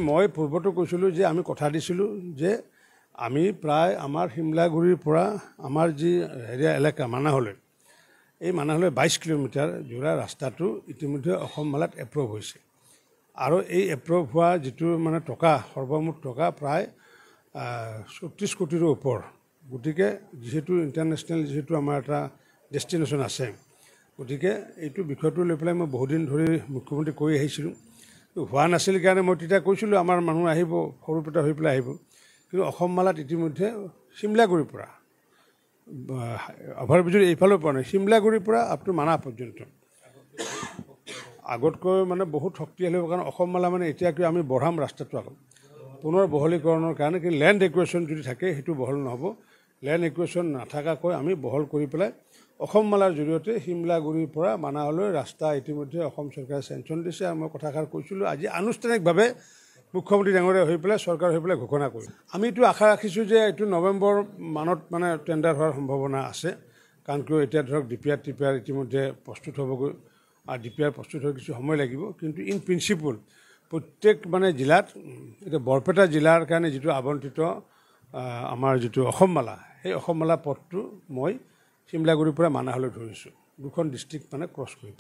মই পূৰ্বতো কৈছিলোঁ যে আমি কথা দিছিলোঁ যে আমি প্ৰায় আমাৰ শিমলাগুৰিৰ পৰা আমাৰ যি হেৰিয়া এলেকা মানাহলৈ এই মানাহলৈ 22 কিলোমিটাৰ জোৰা ৰাস্তাটো ইতিমধ্যে অসম মালাত এপ্ৰুভ হৈছে আৰু এই এপ্ৰুভ হোৱা যিটো মানে টকা সৰ্বমুঠ টকা প্ৰায় 34 কোটিৰ ওপৰ। গতিকে যিহেতু ইণ্টাৰনেশ্যনেল যিহেতু আমাৰ এটা ডেষ্টিনেশ্যন আছে, গতিকে এইটো বিষয়টো লৈ পেলাই মই বহুদিন ধৰি মুখ্যমন্ত্ৰী কৈ আহিছিলোঁ। হোৱা নাছিল কাৰণে মই তেতিয়া কৈছিলোঁ আমাৰ মানুহ আহিব, সৰুপেটা হৈ পেলাই আহিব। কিন্তু অসম মালাত ইতিমধ্যে শিমলাগুৰিৰ পৰা অভাৰব্ৰিজৰ এইফালৰ পৰা নাই, শিমলাগুৰিৰ পৰা আপ টু মানাহ পৰ্যন্ত আগতকৈ মানে বহুত শক্তিশালী হ'ব। কাৰণ অসম মালা মানে এতিয়া কি আমি বঢ়াম ৰাস্তাটো আগত পুনৰ বহলীকৰণৰ কাৰণে, কিন্তু লেণ্ড একুৱেশ্যন যদি থাকে সেইটো বহল নহ'ব। লেণ্ড একুৱেশ্যন নাথাকাকৈ আমি বহল কৰি পেলাই অসম মালাৰ জৰিয়তে শিমলাগুৰিৰ পৰা মানাহলৈ ৰাস্তা ইতিমধ্যে অসম চৰকাৰে চেংচন দিছে। আৰু মই কথাষাৰ কৈছিলোঁ আজি আনুষ্ঠানিকভাৱে মুখ্যমন্ত্ৰী ডাঙৰীয়া হৈ পেলাই চৰকাৰ হৈ পেলাই ঘোষণা কৰিম। আমিতো আশা ৰাখিছোঁ যে এইটো নৱেম্বৰ মানত মানে টেণ্ডাৰ হোৱাৰ সম্ভাৱনা আছে। কাৰণ কিয় এতিয়া ধৰক ডিপিআৰ টিপিআৰ ইতিমধ্যে প্ৰস্তুত হ'বগৈ আৰু ডিপিআৰ প্ৰস্তুত হৈ কিছু সময় লাগিব। কিন্তু ইন প্ৰিন্সিপল প্ৰত্যেক মানে জিলাত এতিয়া বৰপেটা জিলাৰ কাৰণে যিটো আৱণ্টিত আমাৰ যিটো অসম মালা, সেই অসম মালা পথটো মই শিমলাগুৰিৰ পৰা মানাহলৈ ধৰিছোঁ, দুখন ডিষ্ট্ৰিক্ট মানে ক্ৰছ কৰি।